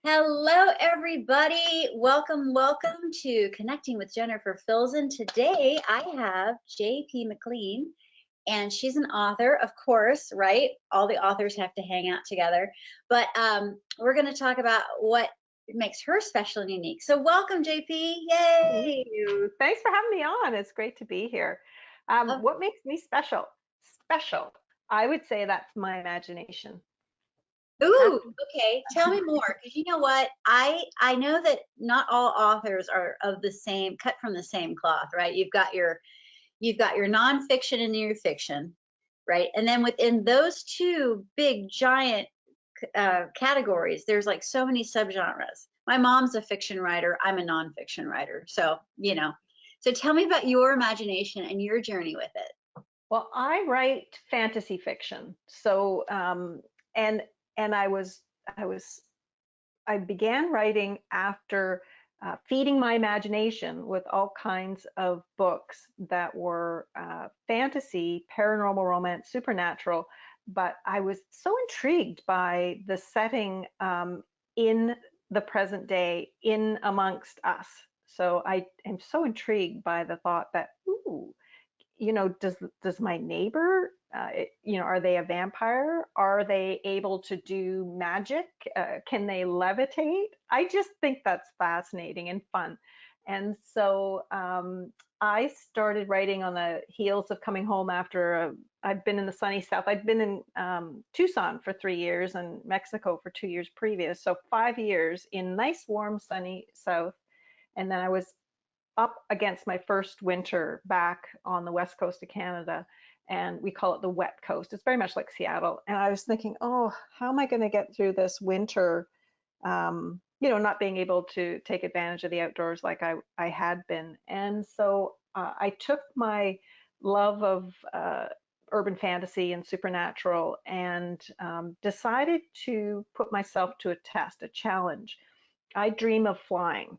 Hello, everybody. Welcome to Connecting with Jennifer Filzen. Today, I have JP McLean, and she's an author, of course, right? All the authors have to hang out together. But we're going to talk about what makes her special and unique. So, welcome, JP. Thank Yay! you. Thanks for having me on. It's great to be here. Oh, What makes me special? Special. I would say that's my imagination. ooh, That's okay. Tell me more, because you know what? I know that not all authors are of the same, cut from the same cloth, right? You've got your nonfiction and your fiction, right? And then within those two big giant categories, there's like so many subgenres. My mom's a fiction writer. I'm a nonfiction writer. So tell me about your imagination and your journey with it. well, I write fantasy fiction. And and I was I began writing after feeding my imagination with all kinds of books that were fantasy, paranormal romance, supernatural. But I was so intrigued by the setting in the present day, in amongst us. So I am so intrigued by the thought that, ooh, does my neighbor, are they a vampire? Are they able to do magic? Can they levitate? I just think that's fascinating and fun. And so I started writing on the heels of coming home after I'd been in the sunny South. I'd been in Tucson for 3 years and Mexico for 2 years previous. So 5 years in nice, warm, sunny South. And then I was up against my first winter back on the west coast of Canada, and we call it the wet coast. It's very much like Seattle. And I was thinking, oh, how am I going to get through this winter? Not being able to take advantage of the outdoors like I had been. And so I took my love of urban fantasy and supernatural and decided to put myself to a test, a challenge. I dream of flying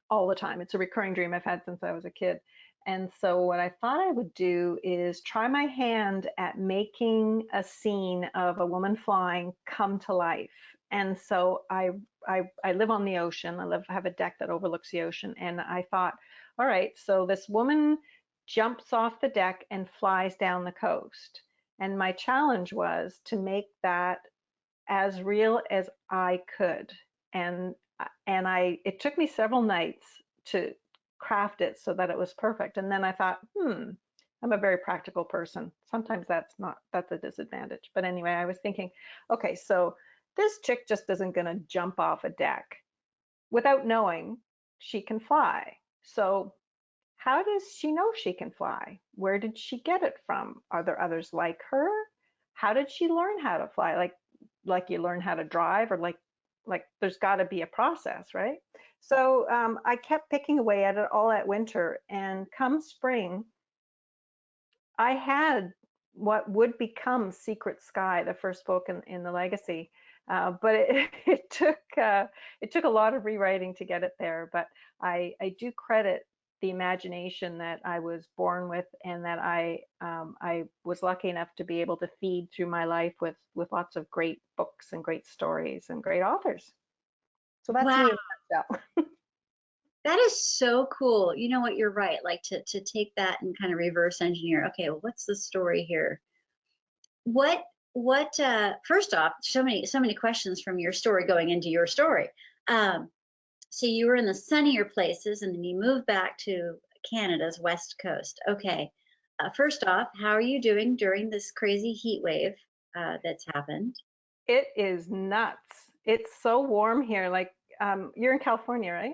all the time. It's a recurring dream I've had since I was a kid. And so what I thought I would do is try my hand at making a scene of a woman flying come to life. And so I live on the ocean. Have a deck that overlooks the ocean. And I thought, all right, so this woman jumps off the deck and flies down the coast. And my challenge was to make that as real as I could. And it took me several nights to craft it so that it was perfect. And then I thought, I'm a very practical person. Sometimes that's a disadvantage. But anyway, I was thinking, okay, so this chick just isn't going to jump off a deck without knowing she can fly. So how does she know she can fly? Where did she get it from? Are there others like her? How did she learn how to fly? Like you learn how to drive, or like there's got to be a process, right? So I kept picking away at it all that winter, and come spring, I had what would become Secret Sky, the first book in the legacy. But it took a lot of rewriting to get it there. But I do credit the imagination that I was born with, and that I was lucky enough to be able to feed through my life with lots of great books and great stories and great authors. So that's Wow, me in a nutshell. that is so cool. You know what? You're right. Like to take that and kind of reverse engineer. Okay, well, what's the story here? What first off, so many questions from your story going into your story. Um, so you were in the sunnier places and then you moved back to Canada's west coast. Okay. First off, how are you doing during this crazy heat wave that's happened? It is nuts. It's so warm here. Like you're in California, right?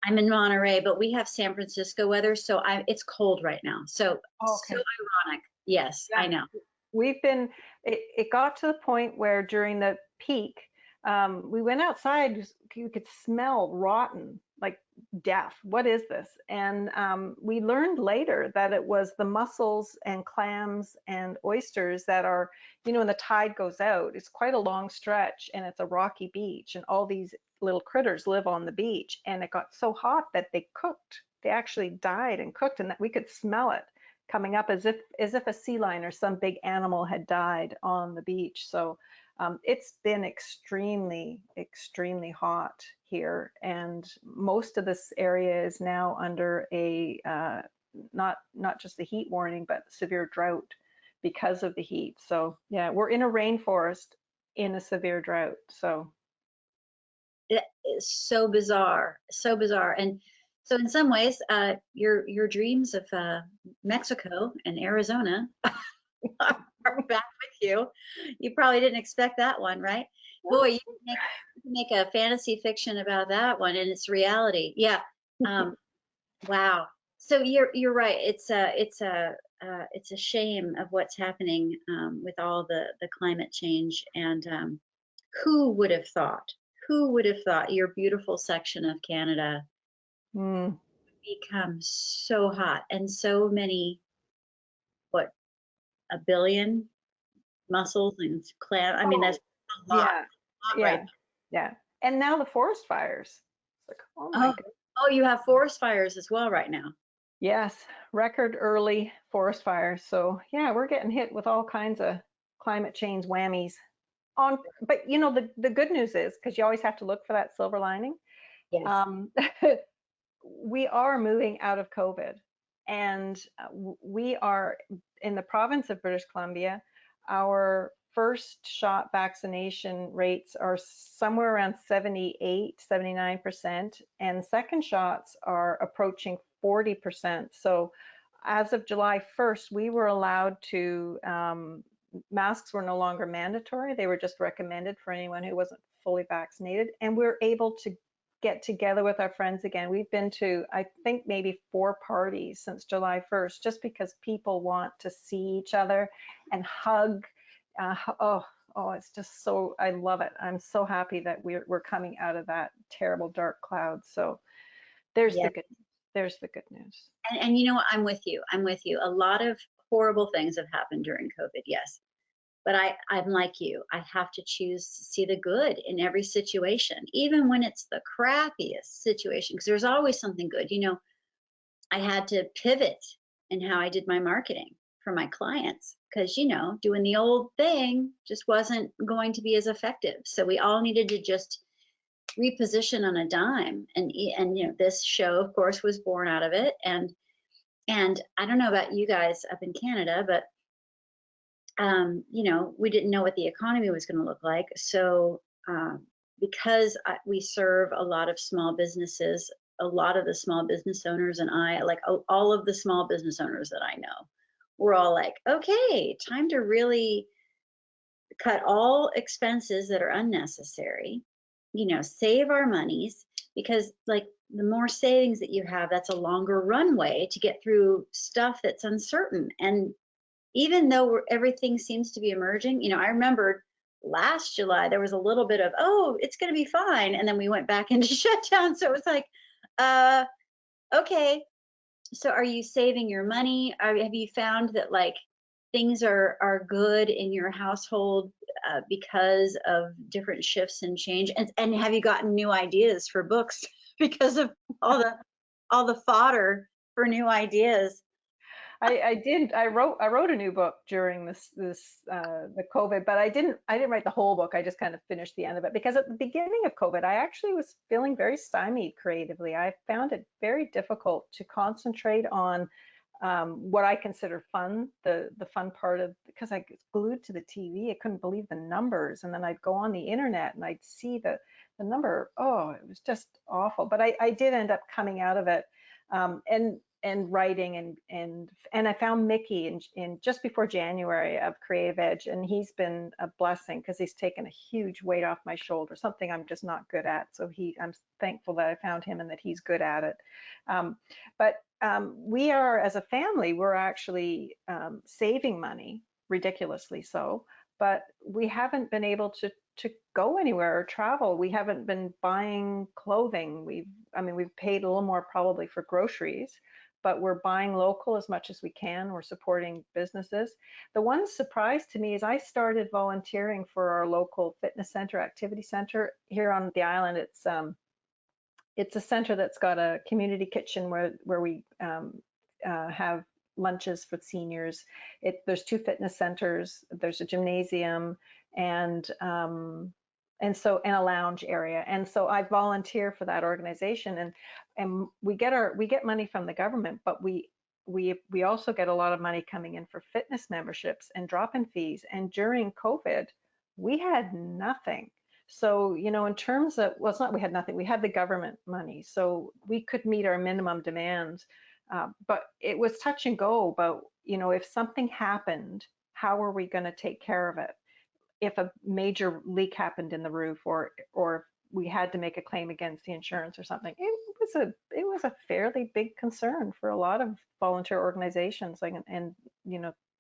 I'm in Monterey, but we have San Francisco weather, so it's cold right now. Oh, So okay. ironic. Yes, Yeah. I know. We've been, it got to the point where during the peak, we went outside, you could smell rotten, like death. What is this? And we learned later that it was the mussels and clams and oysters that are, when the tide goes out, it's quite a long stretch and it's a rocky beach, and all these little critters live on the beach. And it got so hot that they cooked. They actually died and cooked, and that we could smell it coming up as if a sea lion or some big animal had died on the beach. So It's been extremely hot here, and most of this area is now under a not just the heat warning, but severe drought because of the heat. So yeah, we're in a rainforest in a severe drought. So It is so bizarre, so bizarre. And so in some ways, your dreams of Mexico and Arizona are back with you. You probably didn't expect that one, right? Boy, you can make a fantasy fiction about that one, and it's reality. Yeah. Um, wow. So you're right. It's a shame of what's happening with all the climate change, and who would have thought? Who would have thought your beautiful section of Canada mm, become so hot and so many, what, a billion mussels and clam? I mean, that's oh yeah, a lot right yeah, yeah. And now the forest fires. It's like, oh there. my Oh, goodness. oh, you have forest fires as well right now. Yes, record early forest fires. So yeah, we're getting hit with all kinds of climate change whammies. On, but you know, the good news is, because you always have to look for that silver lining, Yes. um, we are moving out of COVID, and we are in the province of British Columbia. Our first shot vaccination rates are somewhere around 78, 79%, and second shots are approaching 40%. So as of July 1st, we were allowed to, masks were no longer mandatory. They were just recommended for anyone who wasn't fully vaccinated. And we're able to get together with our friends again. We've been to, I think, maybe 4 parties since July 1st, just because people want to see each other and hug. Oh, it's just so, I love it. I'm so happy that we're coming out of that terrible dark cloud. So there's the Yes. good, there's the good news. And you know what? I'm with you. I'm with you. A lot of horrible things have happened during COVID. Yes. But I'm like you. I have to choose to see the good in every situation, even when it's the crappiest situation, because there's always something good. I had to pivot in how I did my marketing for my clients because, doing the old thing just wasn't going to be as effective. So we all needed to just reposition on a dime. And this show, of course, was born out of it. And I don't know about you guys up in Canada, but we didn't know what the economy was going to look like. So, because we serve a lot of small businesses, a lot of the small business owners, and like all of the small business owners that I know, we're all like, okay, time to really cut all expenses that are unnecessary, save our monies, because like the more savings that you have, that's a longer runway to get through stuff that's uncertain. And even though everything seems to be emerging, I remember last July there was a little bit of, oh, it's going to be fine, and then we went back into shutdown. So it was like, uh, okay. So are you saving your money? Have you found that like things are good in your household because of different shifts and change? And have you gotten new ideas for books because of all the fodder for new ideas? I did. I wrote a new book during the COVID, but I didn't write the whole book. I just kind of finished the end of it because at the beginning of COVID, I actually was feeling very stymied creatively. I found it very difficult to concentrate on what I consider fun, the fun part of, because I was glued to the TV. I couldn't believe the numbers, and then I'd go on the internet and I'd see the number. Oh, it was just awful. But I did end up coming out of it, and writing, and I found Mickey in just before January of Creative Edge, and he's been a blessing because he's taken a huge weight off my shoulder, something I'm just not good at. So I'm thankful that I found him and that he's good at it. But we are, as a family, we're actually saving money, ridiculously so, but we haven't been able to go anywhere or travel. We haven't been buying clothing. We've paid a little more probably for groceries, but we're buying local as much as we can. We're supporting businesses. The one surprise to me is I started volunteering for our local fitness center, activity center here on the island. It's a center that's got a community kitchen where we have lunches for seniors. There's 2 fitness centers. There's a gymnasium. and a lounge area. And so I volunteer for that organization, and we get money from the government, but we also get a lot of money coming in for fitness memberships and drop-in fees. And during COVID, we had nothing. So, in terms of, well, it's not we had nothing, we had the government money, so we could meet our minimum demands. But it was touch and go about, if something happened, how are we going to take care of it? If a major leak happened in the roof, or we had to make a claim against the insurance or something, it was a fairly big concern for a lot of volunteer organizations, like, and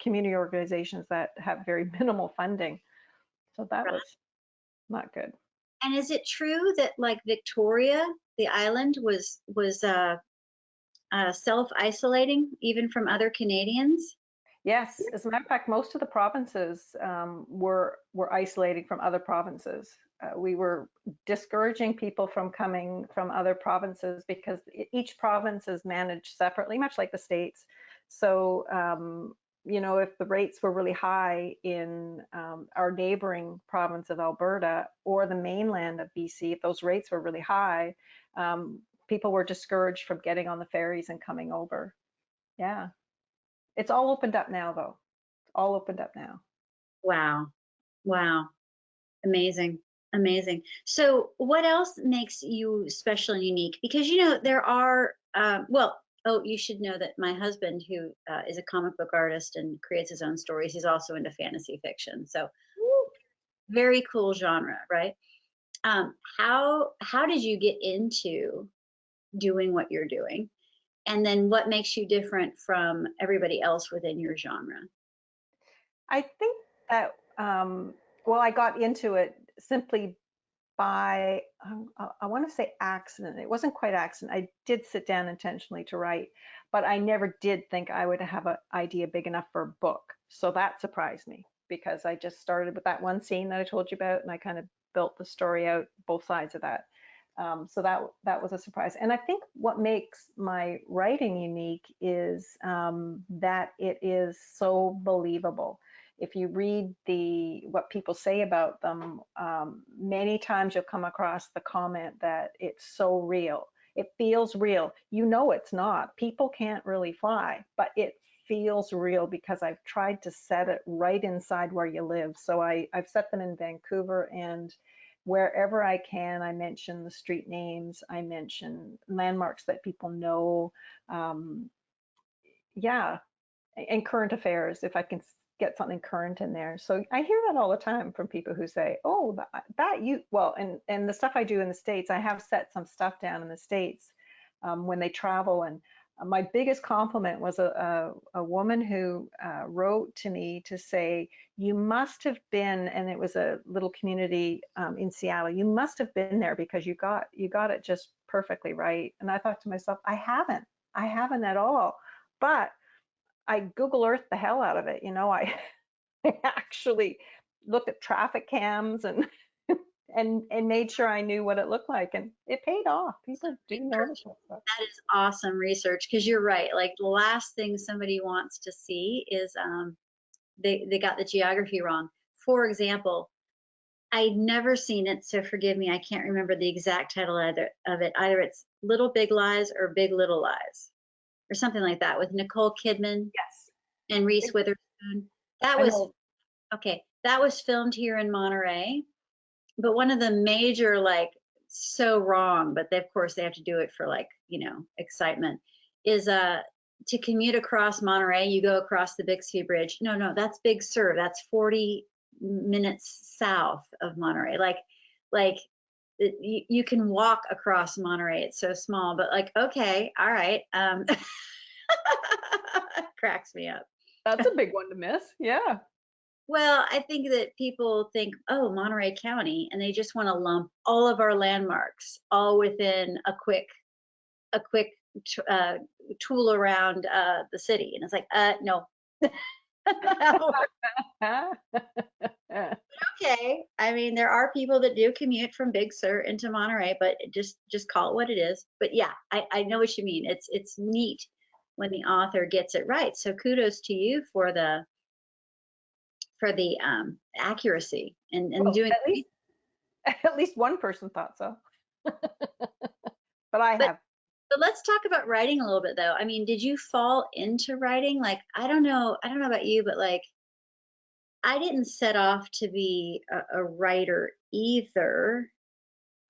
community organizations that have very minimal funding. So that Right. was not good. And is it true that like Victoria, the island, was self-isolating even from other Canadians? Yes, as a matter of fact, most of the provinces were isolating from other provinces. We were discouraging people from coming from other provinces because each province is managed separately, much like the states. So, if the rates were really high in our neighboring province of Alberta or the mainland of BC, if those rates were really high, people were discouraged from getting on the ferries and coming over. Yeah. It's all opened up now, though. It's all opened up now. Wow. Wow. Amazing. Amazing. So, what else makes you special and unique? Because, there are, well, oh, you should know that my husband, who is a comic book artist and creates his own stories, he's also into fantasy fiction. So, very cool genre, right? How did you get into doing what you're doing? And then what makes you different from everybody else within your genre? I think that, well, I got into it simply by, I want to say accident. It wasn't quite accident. I did sit down intentionally to write, but I never did think I would have an idea big enough for a book. So that surprised me because I just started with that one scene that I told you about, and I kind of built the story out, both sides of that. So that was a surprise. And I think what makes my writing unique is that it is so believable. If you read what people say about them, many times you'll come across the comment that it's so real. It feels real. It's not. People can't really fly, but it feels real because I've tried to set it right inside where you live. So I've set them in Vancouver, and wherever I can, I mention the street names, I mention landmarks that people know. Um, yeah, and current affairs, if I can get something current in there. So I hear that all the time from people who say, "Oh, that you well," and the stuff I do in the States, I have set some stuff down in the States when they travel. And my biggest compliment was a woman who wrote to me to say, "You must have been," and it was a little community in Seattle. "You must have been there because you got it just perfectly right." And I thought to myself, I haven't at all, but I Google Earth the hell out of it. I actually looked at traffic cams and and made sure I knew what it looked like, and it paid off. People do notice that stuff. That is awesome research because you're right. Like the last thing somebody wants to see is they got the geography wrong. For example, I'd never seen it, so forgive me. I can't remember the exact title either of it. Either it's Little Big Lies or Big Little Lies or something like that with Nicole Kidman Yes, and Reese Witherspoon. That I was know. okay. That was filmed here in Monterey, but one of the major like so wrong, but of course they have to do it for like excitement, is to commute across Monterey, you go across the Bixby Bridge. No, that's Big Sur. That's 40 minutes south of Monterey. Like you can walk across Monterey. It's so small, but like, okay, all right. Cracks me up. That's a big one to miss. Yeah. Well, I think that people think, oh, Monterey County, and they just want to lump all of our landmarks all within a quick uh, tool around the city, and it's like, no. Okay, I mean, there are people that do commute from Big Sur into Monterey, but just call it what it is. But yeah, I know what you mean. It's neat when the author gets it right. So kudos to you for for the accuracy and Well, doing. at least one person thought so, but I But have. but let's talk about writing a little bit though. I mean, did you fall into writing? Like, I don't know about you, but like I didn't set off to be a writer either.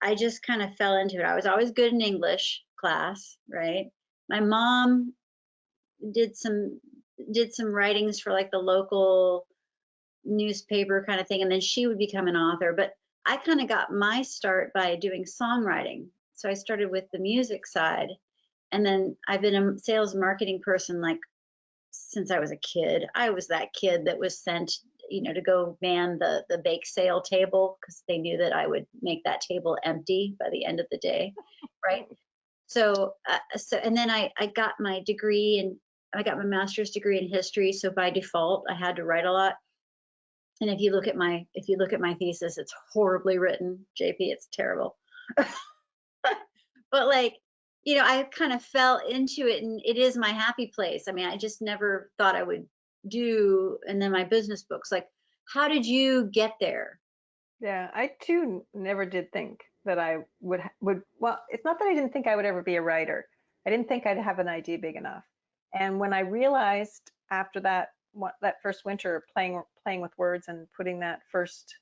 I just kind of fell into it. I was always good in English class, right? My mom did some did some writings for like the local newspaper kind of thing, and then she would become an author. But I kind of got my start by doing songwriting. So I started with the music side, and then I've been a sales marketing person like since I was a kid. I was that kid that was sent, to go man the bake sale table because they knew that I would make that table empty by the end of the day, right? So and then I got my degree and I got my master's degree in history. So by default, I had to write a lot. And if you look at my thesis, it's horribly written, JP. It's terrible. But like, I kind of fell into it, and it is my happy place. I mean, I just never thought I would do. And then my business books. Like, how did you get there? Yeah, I too never did think that I would. Well, it's not that I didn't think I would ever be a writer. I didn't think I'd have an idea big enough. And when I realized after that first winter playing with words and putting that first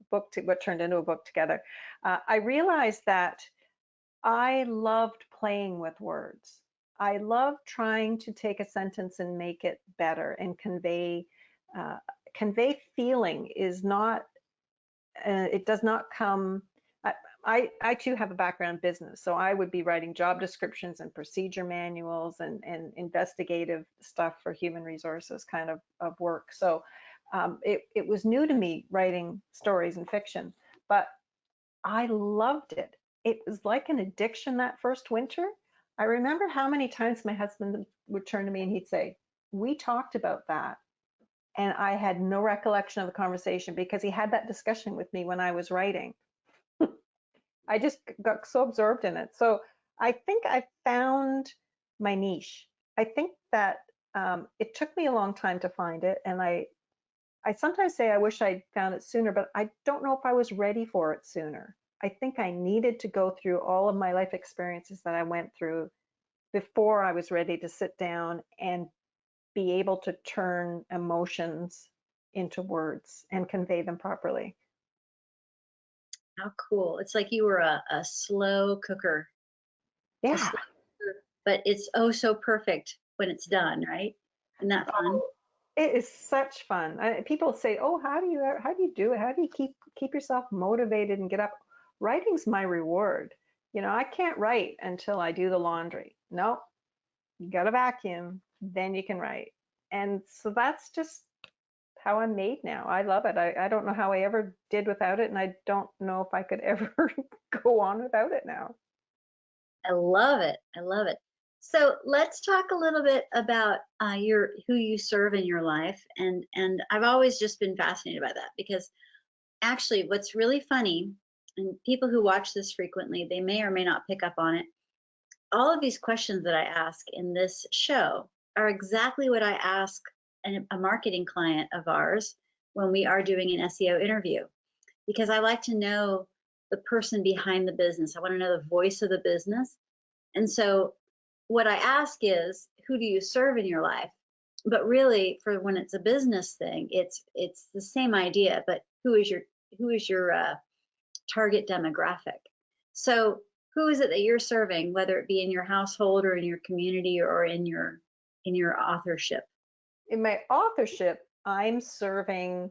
book to what turned into a book together, I realized that I loved playing with words. I love trying to take a sentence and make it better and uh, convey feeling is not it does not come. I too have a background in business, so I would be writing job descriptions and procedure manuals and investigative stuff for human resources kind of work. So it was new to me writing stories and fiction, but I loved it. It was like an addiction that first winter. I remember how many times my husband would turn to me and he'd say, "We talked about that." And I had no recollection of the conversation because he had that discussion with me when I was writing. I just got so absorbed in it. So I think I found my niche. I think that it took me a long time to find it, and I sometimes say I wish I'd found it sooner, but I don't know if I was ready for it sooner. I think I needed to go through all of my life experiences that I went through before I was ready to sit down and be able to turn emotions into words and convey them properly. How cool! It's like you were a slow cooker, a Yeah. slow cooker, but it's oh so perfect when it's done, right? Isn't that fun? Oh, it is such fun. People say, "Oh, how do you do it? How do you keep yourself motivated and get up?" Writing's my reward. I can't write until I do the laundry. No, you got to vacuum, then you can write. And so that's just how I'm made now. I love it. I don't know how I ever did without it, and I don't know if I could ever go on without it now. I love it. I love it. So let's talk a little bit about your who you serve in your life, and I've always just been fascinated by that because actually, what's really funny, and people who watch this frequently, they may or may not pick up on it. All of these questions that I ask in this show are exactly what I ask a marketing client of ours when we are doing an SEO interview, because I like to know the person behind the business. I want to know the voice of the business. And so what I ask is, who do you serve in your life? But really, for when it's a business thing, it's the same idea. But who is your target demographic? So who is it that you're serving, whether it be in your household or in your community or in your authorship? In my authorship, I'm serving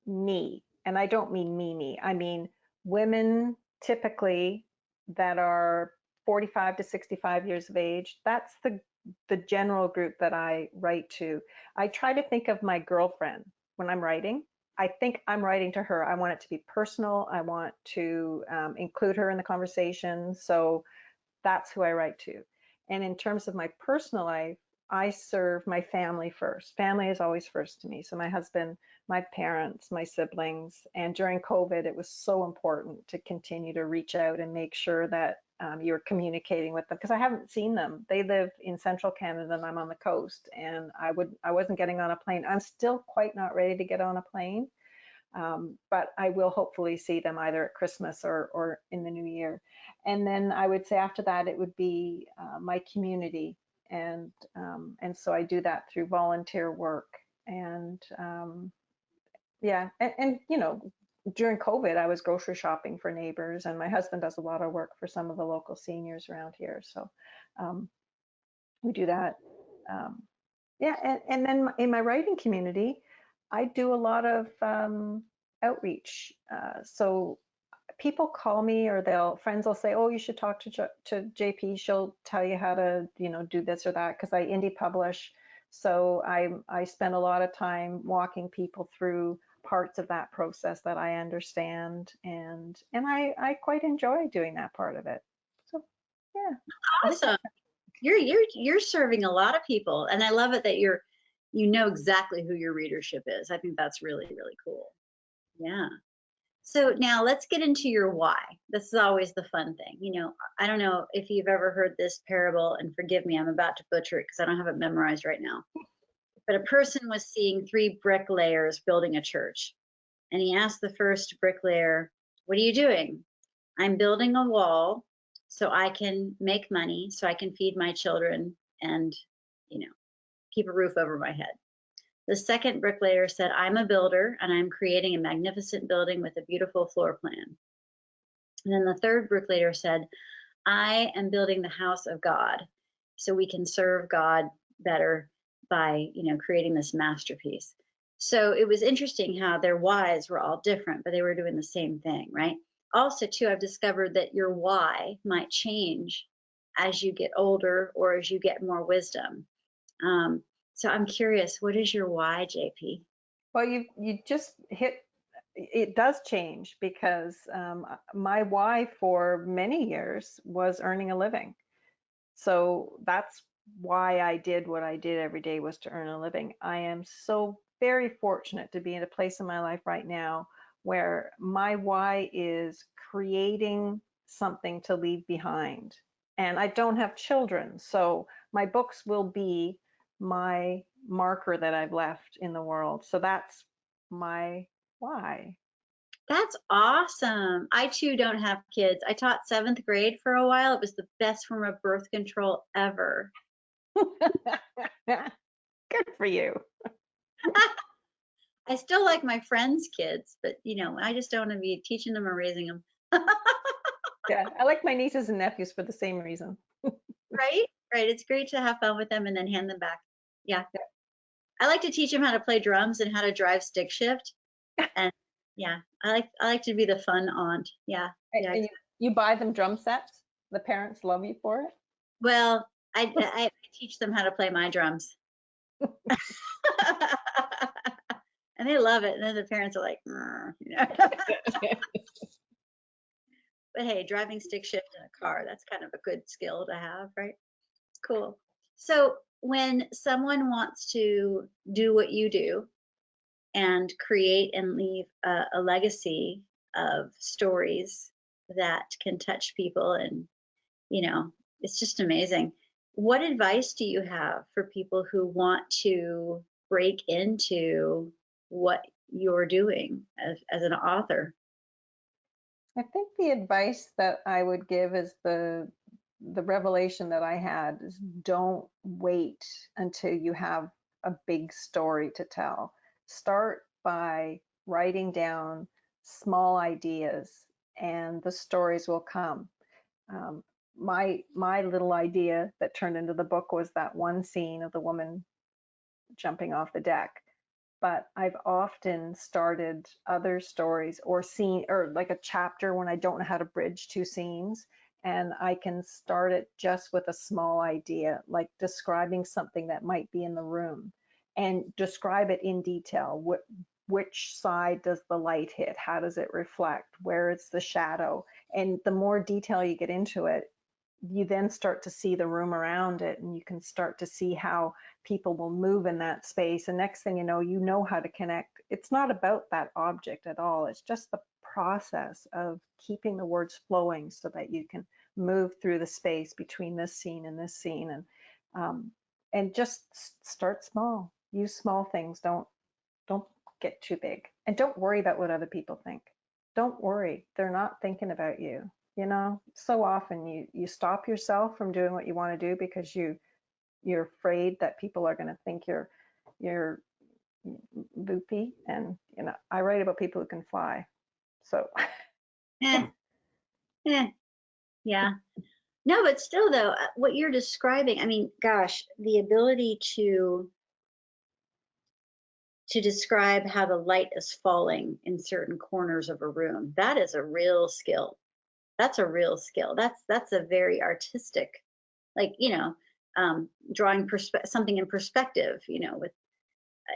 me. And I don't mean me. I mean women typically that are 45 to 65 years of age. That's the general group that I write to. I try to think of my girlfriend when I'm writing. I think I'm writing to her. I want it to be personal. I want to include her in the conversation. So that's who I write to. And in terms of my personal life, I serve my family first. Family is always first to me. So my husband, my parents, my siblings, and during COVID, it was so important to continue to reach out and make sure that you're communicating with them because I haven't seen them. They live in central Canada and I'm on the coast, and I wasn't getting on a plane. I'm still quite not ready to get on a plane, but I will hopefully see them either at Christmas or in the new year. And then I would say after that, it would be my community. And so I do that through volunteer work. And yeah, and you know, during COVID, I was grocery shopping for neighbors, and my husband does a lot of work for some of the local seniors around here. So um, we do that. Um, yeah, and then in my writing community, I do a lot of outreach. So people call me, or friends will say, "Oh, you should talk to JP. She'll tell you how to, do this or that." Because I indie publish, so I spend a lot of time walking people through parts of that process that I understand, and I quite enjoy doing that part of it. So yeah, I think Awesome. You're serving a lot of people, and I love it that you know exactly who your readership is. I think that's really, really cool. Yeah. So now let's get into your why. This is always the fun thing. I don't know if you've ever heard this parable, and forgive me, I'm about to butcher it because I don't have it memorized right now. But a person was seeing three bricklayers building a church, and he asked the first bricklayer, "What are you doing?" "I'm building a wall so I can make money, so I can feed my children and, you know, keep a roof over my head." The second bricklayer said, "I'm a builder and I'm creating a magnificent building with a beautiful floor plan." And then the third bricklayer said, "I am building the house of God so we can serve God better by, creating this masterpiece." So it was interesting how their whys were all different, but they were doing the same thing, right? Also, too, I've discovered that your why might change as you get older or as you get more wisdom. So I'm curious, what is your why, JP? well, you just hit. It does change because my why for many years was earning a living. So that's why I did what I did every day, was to earn a living. I am so very fortunate to be in a place in my life right now where my why is creating something to leave behind. And I don't have children, so my books will be my marker that I've left in the world. So that's my why. That's awesome. I too don't have kids. I taught seventh grade for a while. It was the best form of birth control ever. Good for you. I still like my friends' kids, but I just don't want to be teaching them or raising them. Yeah, I like my nieces and nephews for the same reason. Right? Right. It's great to have fun with them and then hand them back. Yeah. I like to teach them how to play drums and how to drive stick shift. And yeah, I like to be the fun aunt. Yeah. Yeah. And you buy them drum sets. The parents love you for it. Well, I teach them how to play my drums. And they love it. And then the parents are like, But hey, driving stick shift in a car, that's kind of a good skill to have, right? Cool. So when someone wants to do what you do and create and leave a legacy of stories that can touch people, and it's just amazing. What advice do you have for people who want to break into what you're doing as an author? I think the advice that I would give is the revelation that I had is, don't wait until you have a big story to tell. Start by writing down small ideas, and the stories will come. Um, my little idea that turned into the book was that one scene of the woman jumping off the deck. But I've often started other stories or scene, or like a chapter when I don't know how to bridge two scenes. And I can start it just with a small idea, like describing something that might be in the room, and describe it in detail. Which side does the light hit? How does it reflect? Where is the shadow? And the more detail you get into it, you then start to see the room around it, and you can start to see how people will move in that space. And next thing you know how to connect. It's not about that object at all. It's just the process of keeping the words flowing so that you can move through the space between this scene and this scene. And just start small. Use small things. Don't get too big, and don't worry about what other people think. Don't worry. They're not thinking about you. So often you stop yourself from doing what you want to do because you're afraid that people are going to think you're loopy. And I write about people who can fly. So Eh, eh, yeah. No, but still though, what you're describing, I mean, gosh, the ability to describe how the light is falling in certain corners of a room, that is a real skill. That's a real skill. That's a very artistic, like, drawing something in perspective, with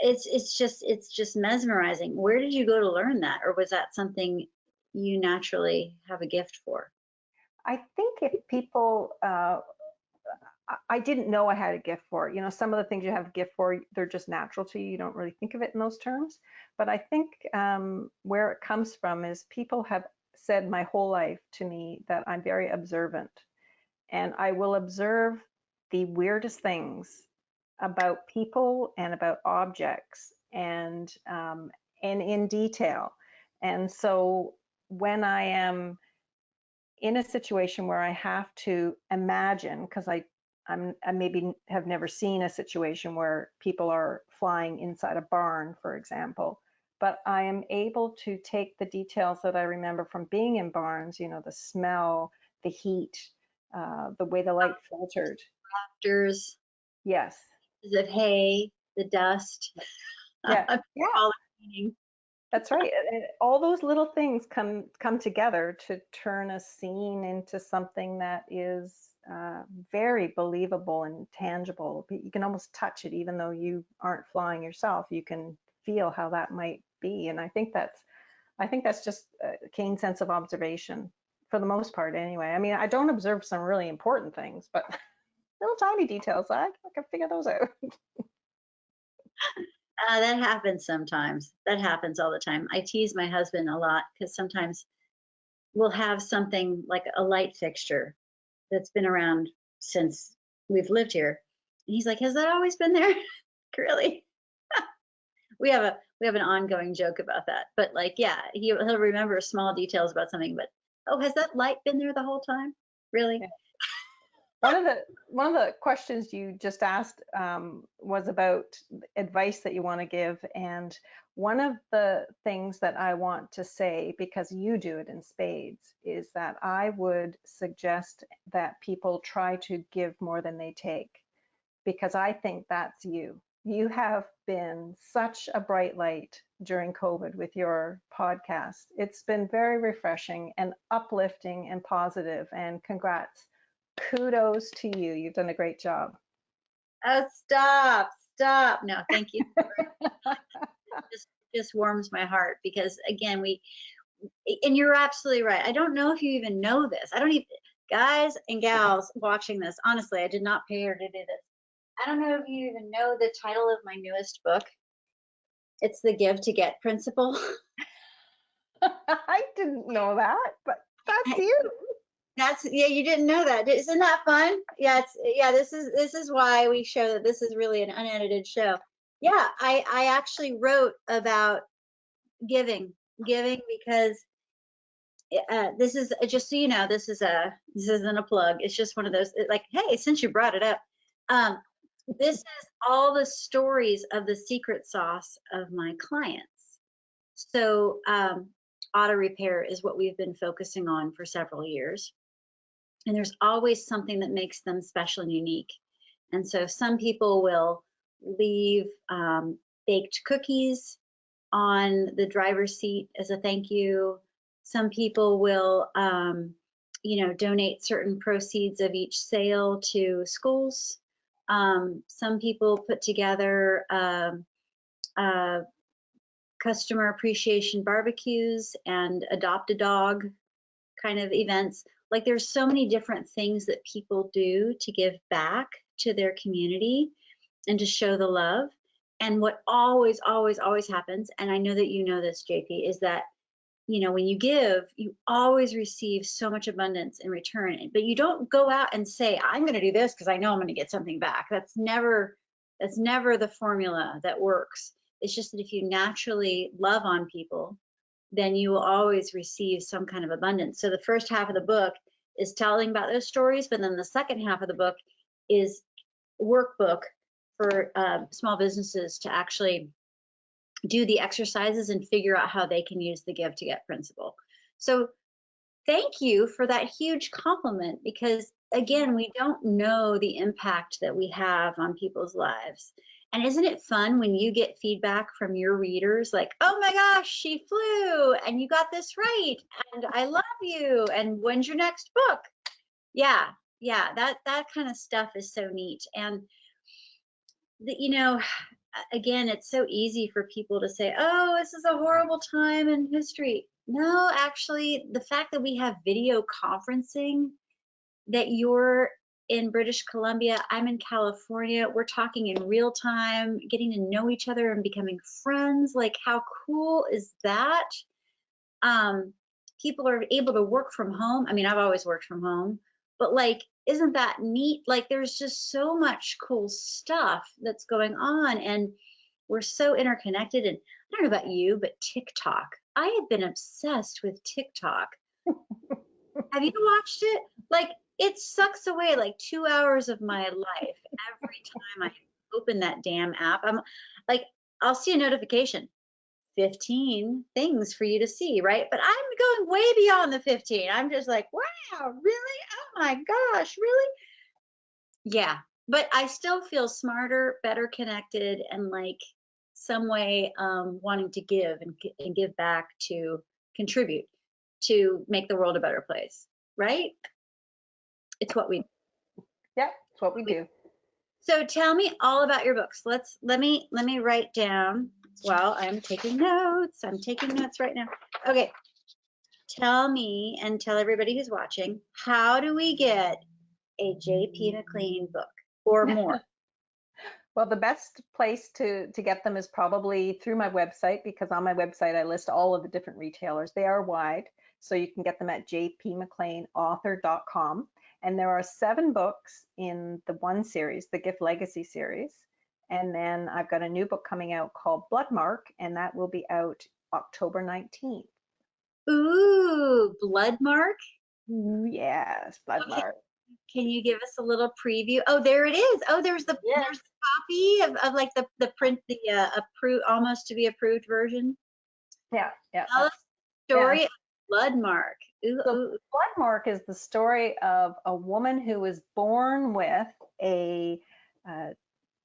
it's just mesmerizing. Where did you go to learn that? Or was that something you naturally have a gift for? I think if people, I didn't know I had a gift for it. Some of the things you have a gift for, they're just natural to you. You don't really think of it in those terms. But I think where it comes from is people have said my whole life to me that I'm very observant, and I will observe the weirdest things about people and about objects, and in detail. And so when I am in a situation where I have to imagine, because I maybe have never seen a situation where people are flying inside a barn, for example, but I am able to take the details that I remember from being in barns, the smell, the heat, the way the light filtered. Actors, Yes. of hay, the dust, Yeah. Yeah. all the meaning. That's right. And all those little things come together to turn a scene into something that is very believable and tangible. You can almost touch it, even though you aren't flying yourself. You can feel how that might be, and I think that's just a keen sense of observation for the most part. Anyway, I mean, I don't observe some really important things, but little tiny details, I can figure those out. That happens sometimes. That happens all the time. I tease my husband a lot because sometimes we'll have something like a light fixture that's been around since we've lived here. And he's like, "Has that always been there?" Really? We have an ongoing joke about that. But like, yeah, he'll remember small details about something, but oh, has that light been there the whole time? Really? Yeah. One of the questions you just asked was about advice that you want to give, and one of the things that I want to say, because you do it in spades, is that I would suggest that people try to give more than they take, because I think that's you. You have been such a bright light during COVID with your podcast. It's been very refreshing and uplifting and positive, and congrats. Kudos to you. You've done a great job. Oh, stop, stop. No, thank you. Just warms my heart because again, and you're absolutely right. I don't know if you even know this. I don't even, guys and gals watching this, honestly, I did not pay her to do this. I don't know if you even know the title of my newest book. It's the Give to Get Principle. I didn't know that, but that's you. That's, yeah, you didn't know that. Isn't that fun? Yeah, this is why we show that this is really an unedited show. Yeah, I actually wrote about giving, because this is, just so you know, this isn't a plug. It's just one of those, like, hey, since you brought it up, um, this is all the stories of the secret sauce of my clients. So auto repair is what we've been focusing on for several years. And there's always something that makes them special and unique. And so some people will leave baked cookies on the driver's seat as a thank you. Some people will, donate certain proceeds of each sale to schools. Some people put together customer appreciation barbecues and adopt a dog kind of events. Like there's so many different things that people do to give back to their community and to show the love. And what always, always, always happens, and I know that you know this, JP, is that when you give, you always receive so much abundance in return. But you don't go out and say, I'm going to do this because I know I'm going to get something back. That's never the formula that works. It's just that if you naturally love on people, then you will always receive some kind of abundance. So the first half of the book is telling about those stories, but then the second half of the book is workbook for small businesses to actually do the exercises and figure out how they can use the give to get principle. So thank you for that huge compliment, because again, we don't know the impact that we have on people's lives. And isn't it fun when you get feedback from your readers like, oh my gosh, she flew and you got this right and I love you and when's your next book? Yeah, yeah, that kind of stuff is so neat. And again, it's so easy for people to say, oh, this is a horrible time in history. No, actually, the fact that we have video conferencing, that you're in British Columbia, I'm in California, we're talking in real time, getting to know each other and becoming friends. Like, how cool is that? um, People are able to work from home. I mean, I've always worked from home, but like, isn't that neat? Like, there's just so much cool stuff that's going on, and we're so interconnected. And I don't know about you, but TikTok, I have been obsessed with TikTok. Have you watched it? Like, it sucks away like 2 hours of my life every time I open that damn app. I'm like, I'll see a notification, 15 things for you to see, right? But I'm going way beyond the 15. I'm just like, wow, really? Oh my gosh, really? Yeah. But I still feel smarter, better connected, and like some way wanting to give and give back, to contribute to make the world a better place, right? It's what we Yeah, it's what we do. So tell me all about your books. Let me write down while I'm taking notes. I'm taking notes right now. Okay. Tell me and tell everybody who's watching, how do we get a JP McLean book or more? Well, the best place to get them is probably through my website, because on my website I list all of the different retailers. They are wide, so you can get them at jpmcleanauthor.com. And there are 7 books in the one series, the Gift Legacy series. And then I've got a new book coming out called Bloodmark, and that will be out October 19th. Ooh, Bloodmark. Ooh, yes, Okay. Bloodmark. Can you give us a little preview? Oh, there it is. Oh, there's the copy of like the print, the approved, almost to be approved version. Yeah, yeah. Tell us the story of Bloodmark. Ooh, So ooh. Bloodmark is the story of a woman who was born with a, uh,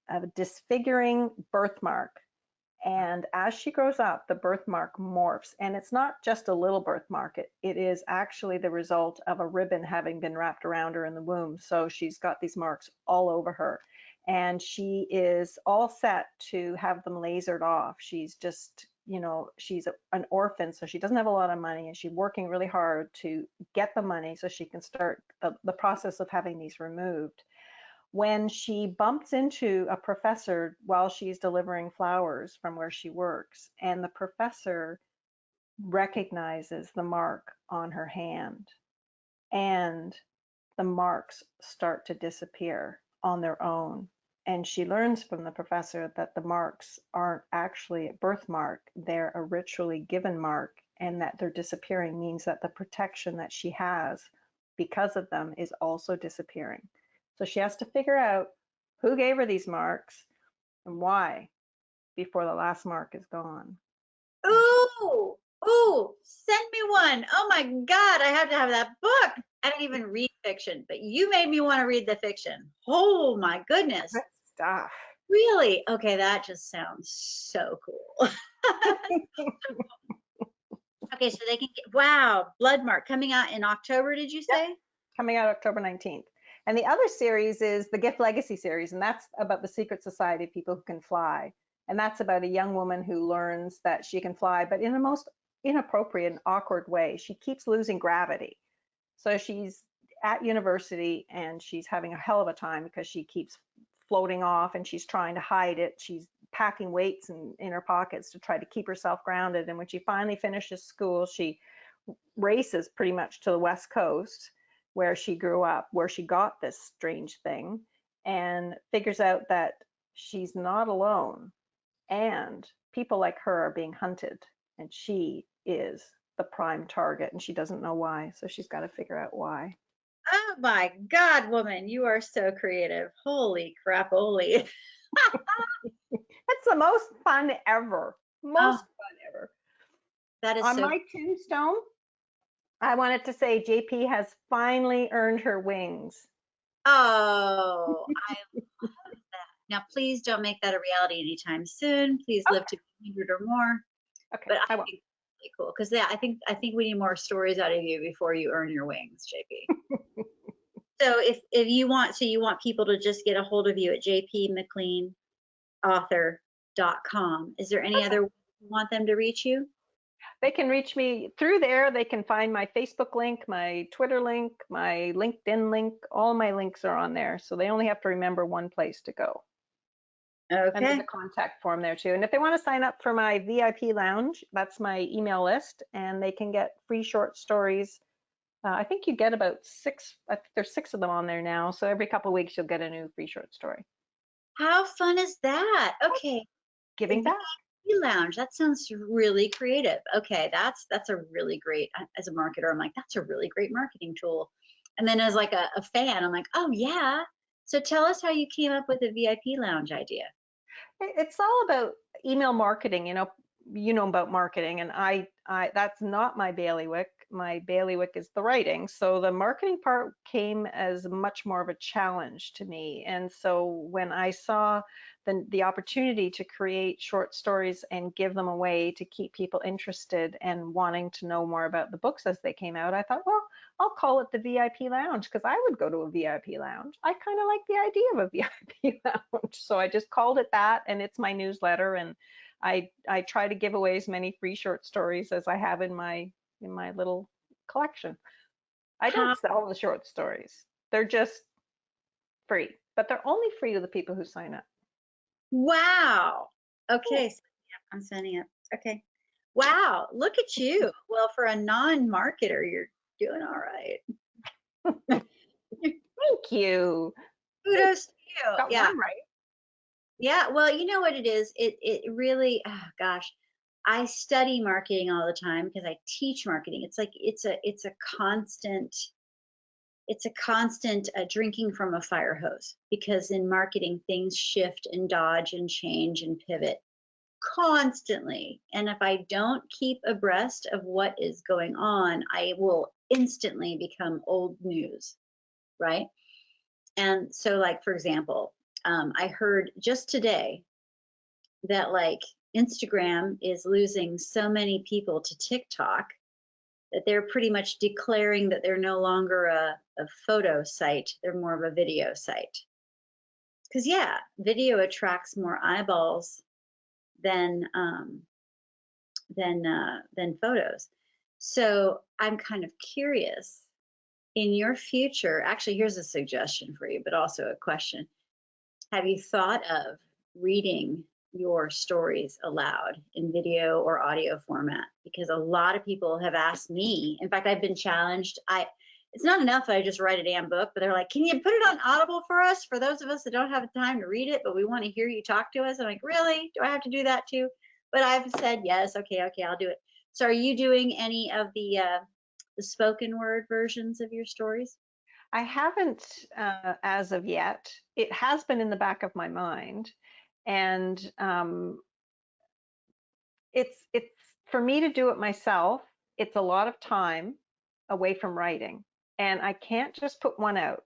a disfiguring birthmark. And as she grows up, the birthmark morphs. And it's not just a little birthmark. It is actually the result of a ribbon having been wrapped around her in the womb. So she's got these marks all over her. And she is all set to have them lasered off. She's just, she's an orphan, so she doesn't have a lot of money, and she's working really hard to get the money so she can start the process of having these removed. When she bumps into a professor while she's delivering flowers from where she works, and the professor recognizes the mark on her hand, and the marks start to disappear on their own. And she learns from the professor that the marks aren't actually a birthmark, they're a ritually given mark, and that they're disappearing means that the protection that she has because of them is also disappearing. So she has to figure out who gave her these marks and why before the last mark is gone. Ooh, ooh, send me one. Oh my God, I have to have that book. I don't even read fiction, but you made me want to read the fiction. Oh my goodness. Good stuff. Really? Okay, that just sounds so cool. Okay, so they can get, wow, Bloodmark coming out in October, did you Yep, say? coming out October 19th. And the other series is the Gift Legacy series, and that's about the secret society of people who can fly. And that's about a young woman who learns that she can fly, but in the most inappropriate and awkward way. She keeps losing gravity. So she's at university and she's having a hell of a time because she keeps floating off and she's trying to hide it. She's packing weights in her pockets to try to keep herself grounded. And when she finally finishes school, she races pretty much to the West Coast where she grew up, where she got this strange thing, and figures out that she's not alone and people like her are being hunted and she is the prime target and she doesn't know why. So she's got to figure out why. Oh my God, woman, you are so creative. Holy crap, holy. It's the most fun ever. Oh, Most fun ever. that is On so. my tombstone, I wanted to say JP has finally earned her wings. Oh, I love that. Now, please don't make that a reality anytime soon. Please live Okay, to be 100 or more. okay, But I I won't. think it's really cool because, yeah, I think we need more stories out of you before you earn your wings, JP. So if you want, so you want people to just get a hold of you at jpmcleanauthor.com. Is there any other way you want them to reach you? They can reach me through there. They can find my Facebook link, my Twitter link, my LinkedIn link. All my links are on there. So they only have to remember one place to go. And there's a Okay. contact form there too. And if they want to sign up for my VIP lounge, that's my email list, and they can get free short stories. I think you get about six, I think there's 6 of them on there now. So every couple of weeks, you'll get a new free short story. How fun is that? Okay. Giving back. VIP lounge. That sounds really creative. Okay, that's a really great as a marketer. I'm like, that's a really great marketing tool. And then as like a fan, I'm like, oh yeah. So tell us how you came up with the VIP lounge idea. It's all about email marketing. You know about marketing, and I that's not my bailiwick. My bailiwick is the writing. So the marketing part came as much more of a challenge to me. And so when I saw the opportunity to create short stories and give them away to keep people interested and wanting to know more about the books as they came out, I thought, well, I'll call it the VIP lounge because I would go to a VIP lounge. I kind of like the idea of a VIP lounge. So I just called it that, and it's my newsletter, and I try to give away as many free short stories as I have in my little collection. I don't How sell the short stories. They're just free, but they're only free to the people who sign up. wow. Yeah. Okay, so, yeah, I'm signing up. Okay. Wow, look at you. Well, for a non-marketer, you're doing all right. Thank you. Kudos to you. Got Yeah. one right. Yeah, well, you know what it is? It really, oh gosh, I study marketing all the time because I teach marketing. It's like it's a constant drinking from a fire hose because in marketing things shift and dodge and change and pivot constantly. And if I don't keep abreast of what is going on, I will instantly become old news, right? And so, like for example, I heard just today that like Instagram is losing so many people to TikTok that they're pretty much declaring that they're no longer a photo site, they're more of a video site. Because yeah, video attracts more eyeballs than than photos. So I'm kind of curious in your future. Actually, here's a suggestion for you, but also a question. Have you thought of reading your stories aloud in video or audio format? Because a lot of people have asked me. In fact, I've been challenged. It's not enough that I just write a damn book, but they're like, "Can you put it on Audible for us? For those of us that don't have the time to read it, but we want to hear you talk to us." I'm like, "Really? Do I have to do that too?" But I've said yes. Okay, okay, I'll do it. So, are you doing any of the spoken word versions of your stories? I haven't as of yet. It has been in the back of my mind, and it's for me to do it myself. It's a lot of time away from writing, and I can't just put one out.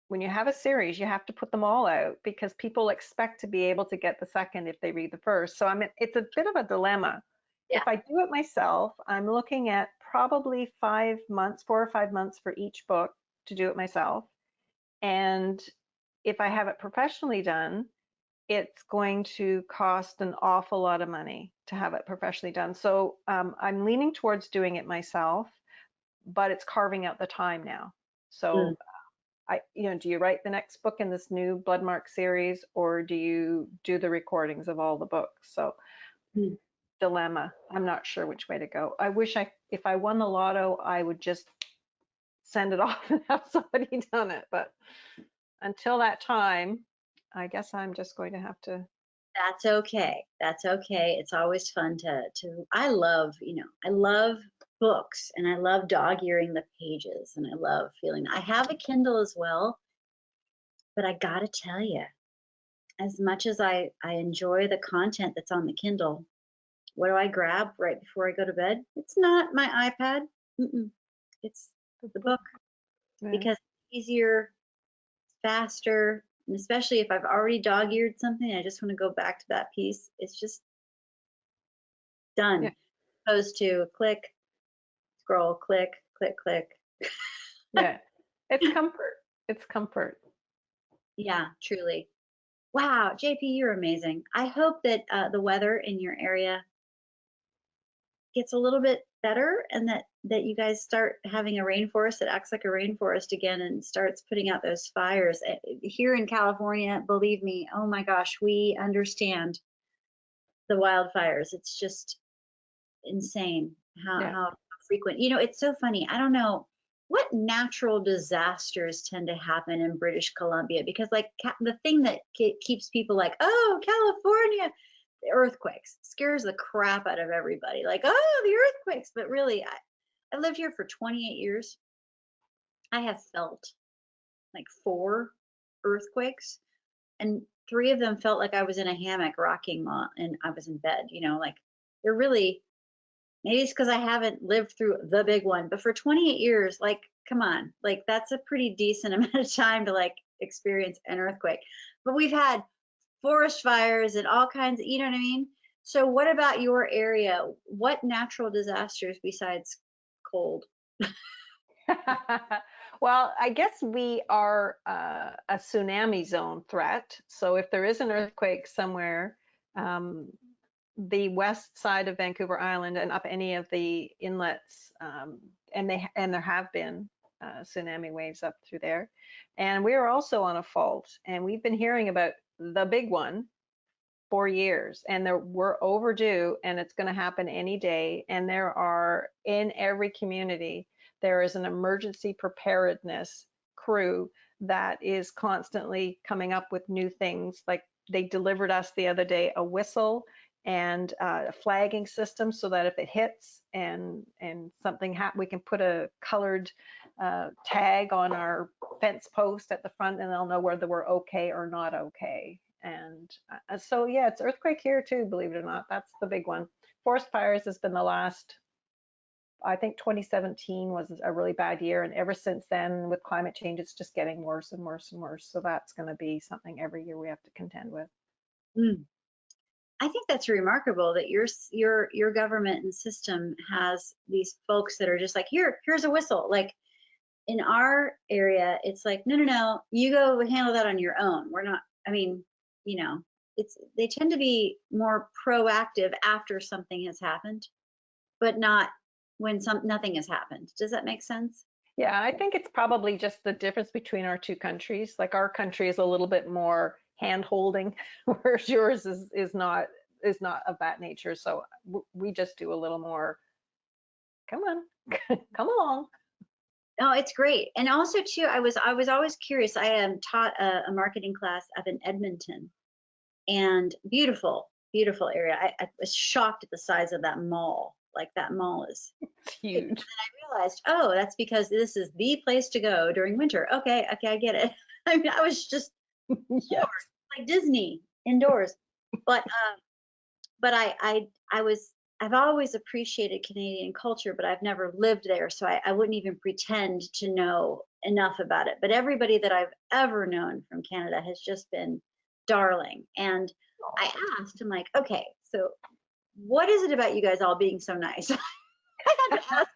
When you have a series, you have to put them all out because people expect to be able to get the second if they read the first. So it's a bit of a dilemma. Yeah. If I do it myself, I'm looking at probably 5 months, 4 or 5 months for each book to do it myself. And if I have it professionally done, it's going to cost an awful lot of money to have it professionally done. So I'm leaning towards doing it myself. but it's carving out the time now. Mm. So do you write the next book in this new Bloodmark series, or do you do the recordings of all the books? So Mm. dilemma. I'm not sure which way to go. I wish if I won the lotto, I would just send it off and have somebody done it. But until that time, I guess I'm just going to have to. That's okay. That's okay. It's always fun to I love, I love books and I love dog-earing the pages and I love feeling. I have a Kindle as well, but I gotta tell you, as much as I enjoy the content that's on the Kindle, what do I grab right before I go to bed? It's not my iPad. Mm-mm. It's the book Yeah. because it's easier, faster, and especially if I've already dog-eared something, I just want to go back to that piece. It's just Yeah. done. Opposed to click, scroll, click, click, click. Yeah. It's comfort. It's comfort. Yeah, truly. Wow, JP, you're amazing. I hope that the weather in your area gets a little bit better and that you guys start having a rainforest that acts like a rainforest again and starts putting out those fires. Here in California, believe me, oh my gosh, we understand the wildfires. It's just insane Yeah. how frequent. It's so funny. I don't know what natural disasters tend to happen in British Columbia because like the thing that keeps people like, oh, California, the earthquakes scares the crap out of everybody. Like, oh, the earthquakes. But really, I lived here for 28 years. I have felt like 4 earthquakes, and 3 of them felt like I was in a hammock rocking and I was in bed. Like they're really. Maybe it's because I haven't lived through the big one, but for 28 years, like, come on, like that's a pretty decent amount of time to like experience an earthquake. But we've had forest fires and all kinds of, you know what I mean? So what about your area? What natural disasters besides cold? Well, I guess we are a tsunami zone threat. So if there is an earthquake somewhere, um, the west side of Vancouver Island and up any of the inlets, and there have been tsunami waves up through there. And we are also on a fault, and we've been hearing about the big one for years, and we're overdue, and it's going to happen any day. And there are in every community there is an emergency preparedness crew that is constantly coming up with new things. Like they delivered us the other day a whistle and a flagging system so that if it hits and something we can put a colored tag on our fence post at the front, and they'll know whether we're okay or not okay. And so, yeah, it's earthquake here too, believe it or not. That's the big one. Forest fires has been the last, I think 2017 was a really bad year. And ever since then, with climate change, it's just getting worse and worse and worse. So that's going to be something every year we have to contend with. Mm. I think that's remarkable that your government and system has these folks that are just like, here's a whistle. Like in our area, it's like, no, no, no, you go handle that on your own. We're not, I mean, you know, they tend to be more proactive after something has happened, but not when nothing has happened. Does that make sense? Yeah, I think it's probably just the difference between our two countries. Like our country is a little bit more hand holding, whereas yours is not of that nature. So we just do a little more, come on, come along. Oh, it's great. And also too, I was always curious. I taught a marketing class up in Edmonton, and beautiful, beautiful area. I was shocked at the size of that mall. Like that mall is It's big. And huge. then I realized, oh, that's because this is the place to go during winter. Okay, okay, I get it. I mean, I was just Yes. bored, like Disney indoors. But I've always appreciated Canadian culture, but I've never lived there, so I wouldn't even pretend to know enough about it. But everybody that I've ever known from Canada has just been darling. And I asked, I'm like, okay, so what is it about you guys all being so nice? I had to ask.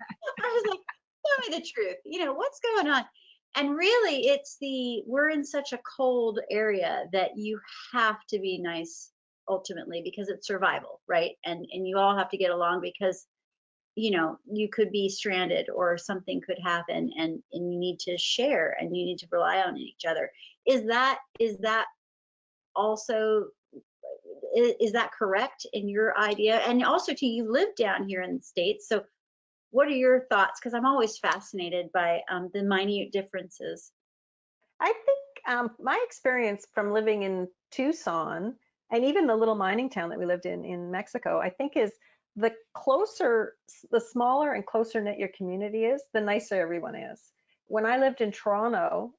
I was like, tell me the truth. What's going on? And really, we're in such a cold area that you have to be nice ultimately because it's survival, right? And you all have to get along because you know, you could be stranded or something could happen, and you need to share and you need to rely on each other. Is that also, is that correct in your idea? And also, too, you live down here in the States, so what are your thoughts? Because I'm always fascinated by the minute differences. I think my experience from living in Tucson and even the little mining town that we lived in Mexico, I think is the closer, the smaller and closer knit your community is, the nicer everyone is. When I lived in Toronto,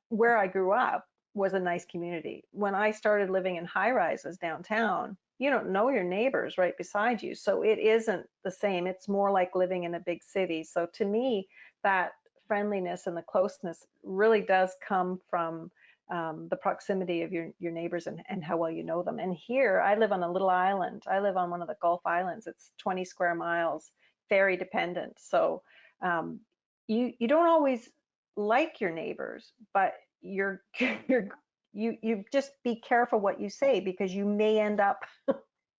where I grew up was a nice community. When I started living in high rises downtown, you don't know your neighbors right beside you. So it isn't the same. It's more like living in a big city. So to me, that friendliness and the closeness really does come from the proximity of your neighbors and how well you know them. And here, I live on a little island. I live on one of the Gulf Islands. It's 20 square miles, ferry dependent. So you don't always like your neighbors, but you're you just be careful what you say because you may end up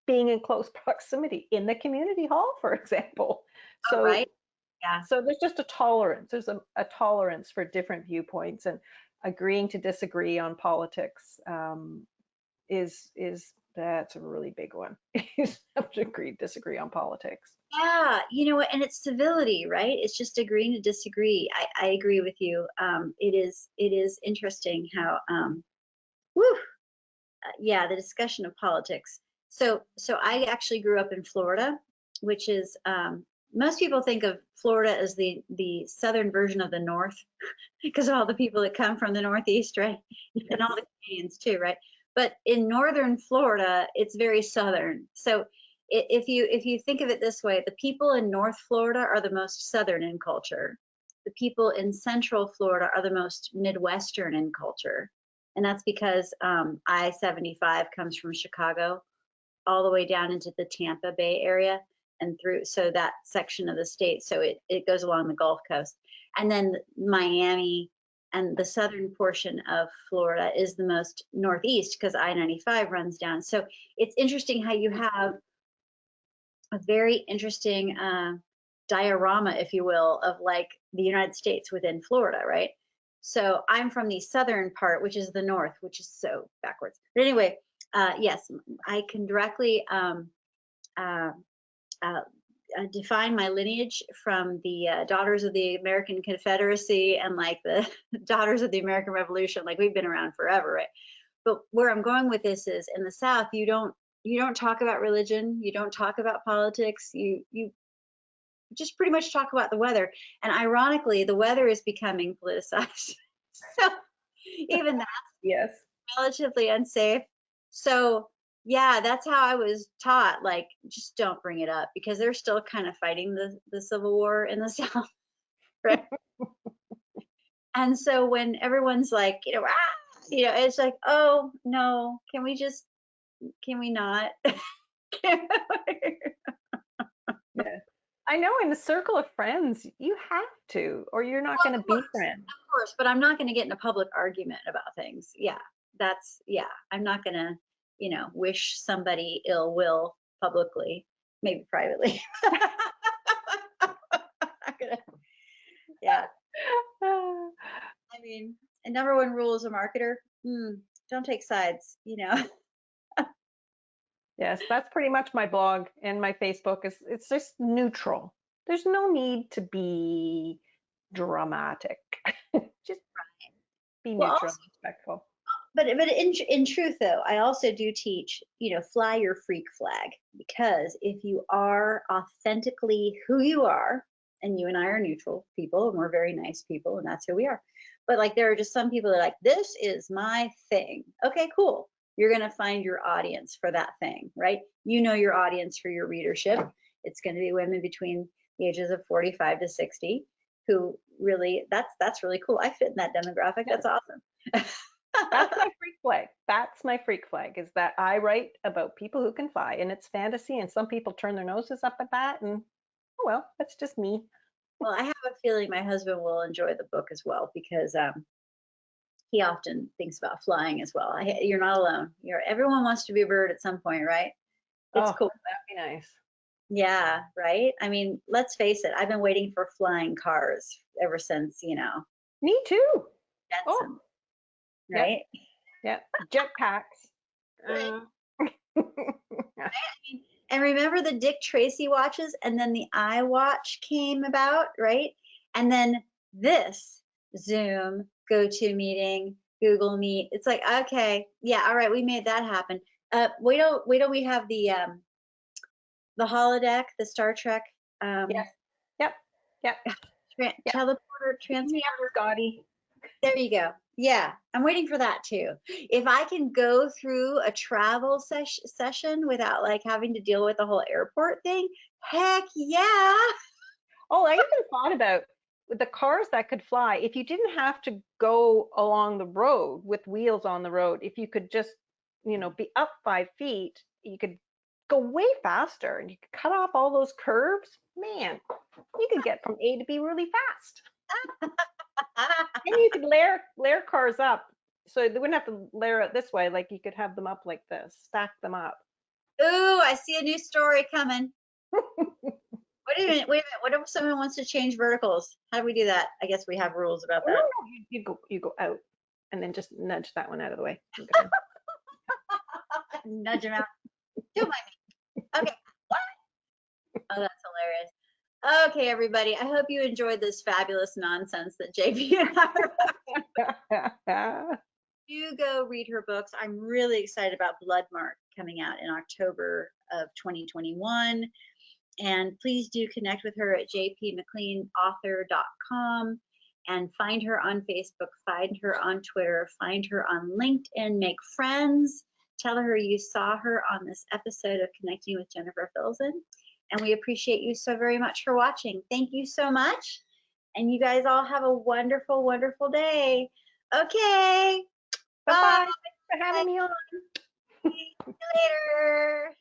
being in close proximity in the community hall, for example. Oh, So right. Yeah. so there's just a tolerance. There's a tolerance for different viewpoints, and agreeing to disagree on politics is that's a really big one. You have to agree, disagree on politics. Yeah, you know what, and it's civility, right? It's just agreeing to disagree. I agree with you. It is interesting how whew, yeah, the discussion of politics. So I actually grew up in Florida, which is most people think of Florida as the southern version of the North because of all the people that come from the Northeast, right? And all the Canadians too, right? But in northern Florida, it's very southern. So if you think of it this way, the people in North Florida are the most southern in culture. The people in Central Florida are the most Midwestern in culture. And that's because I-75 comes from Chicago all the way down into the Tampa Bay area and through, so that section of the state. So it goes along the Gulf Coast. And then Miami and the southern portion of Florida is the most northeast because I-95 runs down. So it's interesting how you have a very interesting diorama, if you will, of like the United States within Florida, right? So I'm from the southern part, which is the north, which is so backwards. But anyway, yes, I can directly uh, uh, define my lineage from the daughters of the American Confederacy and like the daughters of the American Revolution. Like we've been around forever, right? But where I'm going with this is in the South, you don't talk about religion, you don't talk about politics, you just pretty much talk about the weather. And ironically, the weather is becoming politicized. So even that's Yes. relatively unsafe. So yeah, that's how I was taught. Like, just don't bring it up because they're still kind of fighting the Civil War in the South, right? And so when everyone's like, it's like, oh no, can we not? Yeah. I know in the circle of friends, you have to, or you're not Well, going to be friends. of course, but I'm not going to get in a public argument about things. Yeah, yeah. I'm not going to, wish somebody ill will publicly, maybe privately. I'm gonna, yeah. I mean, and number one rule as a marketer, don't take sides. Yes, that's pretty much my blog and my Facebook is it's just neutral. There's no need to be dramatic. Just be Well, neutral and respectful. but in truth though, I also do teach, fly your freak flag, because if you are authentically who you are, and you and I are neutral people and we're very nice people and that's who we are, but like there are just some people that are like, this is my thing. Okay, cool. You're going to find your audience for that thing, right? You know your audience for your readership. It's going to be women between the ages of 45 to 60 who really, that's really cool. I fit in that demographic. Yeah. That's awesome. That's my freak flag. That's my freak flag is that I write about people who can fly and it's fantasy and some people turn their noses up at that and oh well, that's just me. Well, I have a feeling my husband will enjoy the book as well because he often thinks about flying as well. You're not alone. Everyone wants to be a bird at some point, right? It's Oh, cool. that'd be nice. Yeah, right. I mean, let's face it. I've been waiting for flying cars ever since, Me too. Oh, Jetson, yep, right? yep. Jetpacks. Right. Uh, And remember the Dick Tracy watches, and then the iWatch came about, right? And then this Zoom, GoToMeeting, Google Meet. It's like, okay, yeah, all right, we made that happen. Wait till we have the holodeck, the Star Trek yes. Yep. Yep. Yep. teleporter Beam me transporter. up, Scotty. There you go. Yeah, I'm waiting for that too. If I can go through a travel session without like having to deal with the whole airport thing, heck yeah. Oh, I even thought about the cars that could fly. If you didn't have to go along the road with wheels on the road, if you could just, be up 5 feet, you could go way faster and you could cut off all those curves. Man, you could get from A to B really fast. And you could layer cars up. So they wouldn't have to layer it this way. Like you could have them up like this, stack them up. Ooh, I see a new story coming. Wait a minute, wait a minute. What if someone wants to change verticals? How do we do that? I guess we have rules about Oh no, that. no, you go out and then just nudge that one out of the way. And go in. Nudge them out. Don't mind me. Okay. What? Oh, that's hilarious. Okay, everybody. I hope you enjoyed this fabulous nonsense that JP and I do go read her books. I'm really excited about Bloodmark coming out in October of 2021. And please do connect with her at jpmcleanauthor.com and find her on Facebook, find her on Twitter, find her on LinkedIn, make friends. Tell her you saw her on this episode of Connecting with Jennifer Filzen. And we appreciate you so very much for watching. Thank you so much. And you guys all have a wonderful, wonderful day. Okay. Bye Bye. bye. For having me on. See you later.